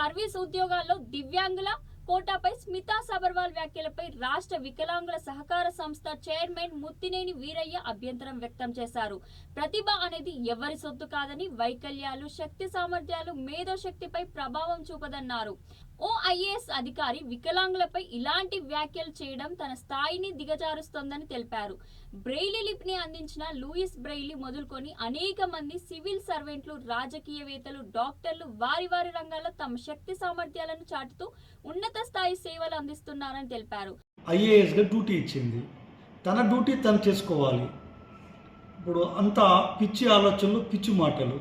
Service ఉద్యోగాల్లో దివ్యాంగుల కోటాపై స్మితా సబర్వాల్ వ్యాఖ్యలపై రాష్ట్ర వికలాంగుల సహకార సంస్థ చైర్మన్ ముత్తినేని వీరయ్య అభ్యంతరం వ్యక్తం చేశారు. ప్రతిభ అనేది ఎవరి సొత్తు కాదని, వైకల్యాలు, శక్తి సామర్థ్యాలు మేధోశక్తిపై ప్రభావం చూపదన్నారు. ఓ ఐఏఎస్ అధికారి వికలాంగులపై ఇలాంటి వ్యాఖ్యలు చేయడం తన స్థాయిని దిగజారుస్తోందని తెలిపారు. బ్రెయిలీ లిపిని అందించిన లూయిస్ బ్రెయిలీ మొదలుకొని అనేక మంది సివిల్ సర్వెంట్లు, రాజకీయవేత్తలు, డాక్టర్లు వారి వారి రంగాల్లో తమ శక్తి సామర్థ్యాలను చాటుతూ ఉన్నత స్థాయి సేవలు అందిస్తున్నారని తెలిపారు. ఐఏఎస్గా డ్యూటీ ఇచ్చింది, తన డ్యూటీ తను చేసుకోవాలి. ఇప్పుడు అంత పిచ్చి ఆలోచనలు, పిచ్చి మాటలు,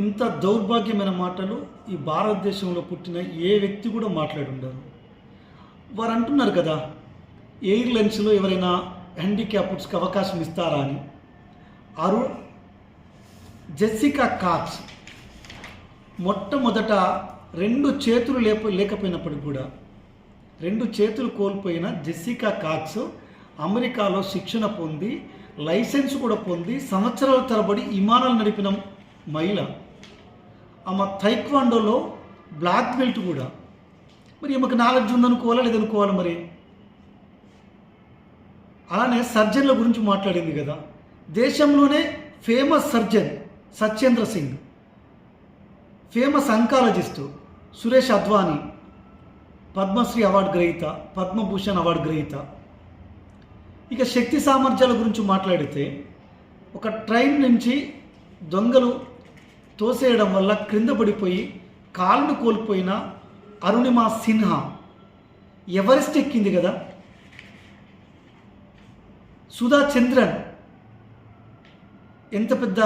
ఇంత దౌర్భాగ్యమైన మాటలు ఈ భారతదేశంలో పుట్టిన ఏ వ్యక్తి కూడా మాట్లాడి ఉండరు. వారు అంటున్నారు కదా, ఎయిర్లైన్స్లో ఎవరైనా హ్యాండిక్యాప్డ్స్కి అవకాశం ఇస్తారా అని. జెసికా కాక్స్ మొట్టమొదట 2 చేతులు లేకపోయినప్పటికి కూడా 2 చేతులు కోల్పోయిన జెసికా కాక్స్ అమెరికాలో శిక్షణ పొంది, లైసెన్స్ కూడా పొంది, సంవత్సరాల తరబడి విమానాలు నడిపిన మహిళ. ఆమె తైక్వాండోలో బ్లాక్ బెల్ట్ కూడా. మరి ఈమెకు నాలెడ్జ్ ఉందనుకోవాలా లేదనుకోవాలి మరి. అలానే సర్జన్ల గురించి మాట్లాడింది కదా, దేశంలోనే famous surgeon Satyendra Singh, famous oncologist Suresh Advani, Padma Shri award గ్రహీత, పద్మభూషణ్ అవార్డు గ్రహీత. ఇక శక్తి సామర్థ్యాల గురించి మాట్లాడితే, ఒక ట్రైన్ నుంచి దొంగలు తోసేయడం వల్ల క్రింద పడిపోయి కాలును కోల్పోయిన అరుణిమా సిన్హా ఎవరెస్ట్ ఎక్కింది కదా. సుధా చంద్రన్ ఎంత పెద్ద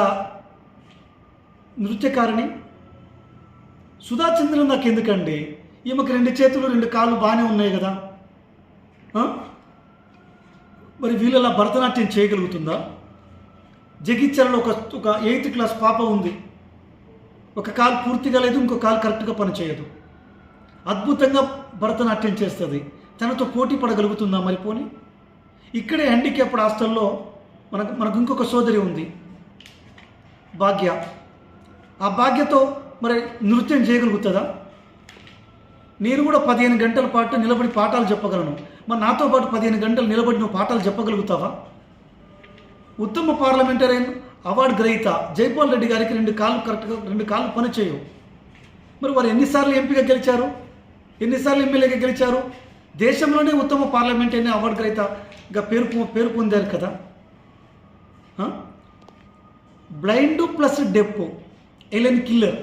నృత్యకారిణి. సుధా చంద్రన్ నాకు ఎందుకండి, ఈమెకు 2 చేతులు 2 కాళ్ళు బాగానే ఉన్నాయి కదా. మరి వీళ్ళలా భరతనాట్యం చేయగలుగుతుందా? జగిత్యాలలో ఒక 8th క్లాస్ పాప ఉంది, ఒక కాలు పూర్తిగా లేదు, ఇంకో కాలు కరెక్ట్గా పనిచేయదు. అద్భుతంగా భరతనాట్యం చేస్తుంది. తనతో పోటీ పడగలుగుతుందా మరి పోనీ? ఇక్కడే హ్యాండిక్యాప్డ్ హాస్టల్లో మనకు ఇంకొక సోదరి ఉంది, భాగ్య. ఆ భాగ్యతో మరి నృత్యం చేయగలుగుతుందా? నేను కూడా 15 గంటల పాటు నిలబడి పాఠాలు చెప్పగలను. మరి నాతో పాటు 15 గంటలు నిలబడి నువ్వు పాఠాలు చెప్పగలుగుతావా? ఉత్తమ పార్లమెంటరియన్ అవార్డు గ్రహీత జైపాల్ రెడ్డి గారికి 2 కాళ్ళు కరెక్ట్గా 2 కాళ్ళు పనిచేయవు. మరి వారు ఎన్నిసార్లు ఎంపీగా గెలిచారు, ఎన్నిసార్లు ఎమ్మెల్యేగా గెలిచారు? దేశంలోనే ఉత్తమ పార్లమెంటరీ అవార్డు గ్రహీతగా పేరు పొందారు కదా. బ్లైండ్ ప్లస్ డెఫ్ ఎలెన్ కిల్లర్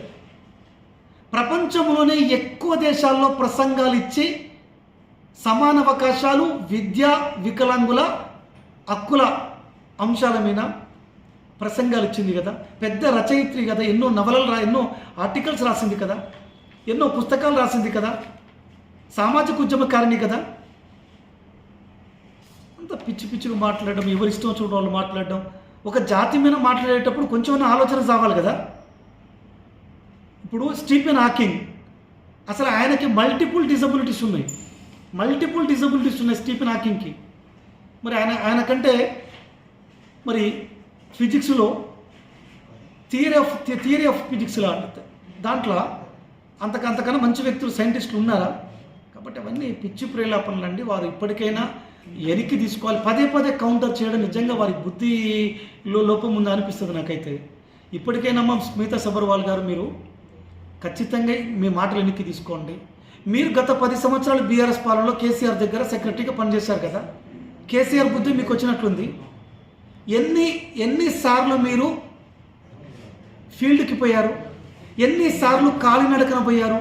ప్రపంచంలోనే ఎక్కువ దేశాల్లో ప్రసంగాలు ఇచ్చి సమాన అవకాశాలు, విద్య, వికలాంగుల హక్కుల అంశాల మీద ప్రసంగాలు ఇచ్చింది కదా. పెద్ద రచయిత్రి కదా, ఎన్నో నవలలు ఎన్నో ఆర్టికల్స్ రాసింది కదా, ఎన్నో పుస్తకాలు రాసింది కదా, సామాజిక ఉద్యమకారిణి కదా. అంత పిచ్చి పిచ్చిగా మాట్లాడడం, ఎవరిష్టం చూడడం వాళ్ళు మాట్లాడడం. ఒక జాతి మీద మాట్లాడేటప్పుడు కొంచెం ఆలోచన రావాలి కదా. ఇప్పుడు స్టీఫెన్ హాకింగ్, అసలు ఆయనకి మల్టిపుల్ డిజబిలిటీస్ ఉన్నాయి స్టీఫెన్ హాకింగ్కి. మరి ఆయనకంటే మరి ఫిజిక్స్లో థియరీ ఆఫ్ ఫిజిక్స్లో దాంట్లో అంతకన్నా మంచి వ్యక్తులు, సైంటిస్టులు ఉన్నారా? కాబట్టి అవన్నీ పిచ్చి ప్రేలాపనలు అండి. వారు ఇప్పటికైనా ఎరికి తీసుకోవాలి. పదే కౌంటర్ చేయడం నిజంగా వారి బుద్ధిలో లోపం ఉందా అనిపిస్తుంది నాకైతే. ఇప్పటికైనా మా స్మితా సబర్వాల్ గారు, మీరు ఖచ్చితంగా మీ మాటలు ఎన్నికి తీసుకోండి. మీరు గత 10 సంవత్సరాలు బీఆర్ఎస్ పాలనలో కేసీఆర్ దగ్గర సెక్రటరీగా పనిచేశారు కదా. కేసీఆర్ బుద్ధి మీకు వచ్చినట్లుంది. ఎన్నిసార్లు మీరు ఫీల్డ్కి పోయారు? ఎన్నిసార్లు కాలినడకన పోయారు?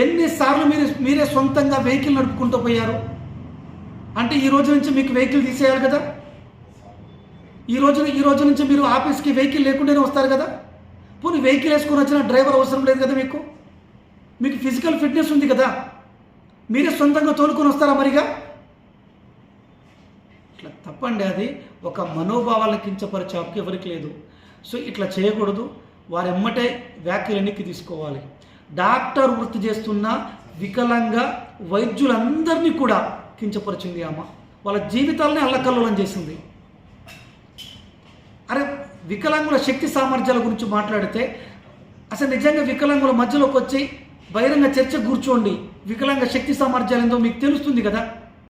ఎన్నిసార్లు మీరే సొంతంగా వెహికల్ నడుపుకుంటూ పోయారు? అంటే ఈ రోజు నుంచి మీకు వెహికల్ తీసేయాలి కదా. ఈ రోజు నుంచి మీరు ఆఫీస్కి వెహికల్ లేకుండానే వస్తారు కదా. పోనీ వెహికల్ వేసుకొని వచ్చిన డ్రైవర్ అవసరం లేదు కదా. మీకు ఫిజికల్ ఫిట్నెస్ ఉంది కదా, మీరే సొంతంగా తోలుకొని వస్తారా మరిగా? ఇట్లా తప్పండి. అది ఒక మనోభావాలను కించపరిచే హక్కు ఎవరికి లేదు. సో ఇట్లా చేయకూడదు. వారు ఎమ్మటే వ్యాఖ్యలు ఎన్నికి తీసుకోవాలి. డాక్టర్ వృత్తి చేస్తున్న వికలాంగ వైద్యులందరినీ కూడా కించపరిచింది ఆమె. వాళ్ళ జీవితాలనే అల్లకల్లోలం చేసింది. అరే, వికలాంగుల శక్తి సామర్థ్యాల గురించి మాట్లాడితే అసలు నిజంగా వికలాంగుల మధ్యలోకి వచ్చి బహిరంగ చర్చ కూర్చోండి. వికలాంగ శక్తి సామర్థ్యాలు ఏందో మీకు తెలుస్తుంది కదా.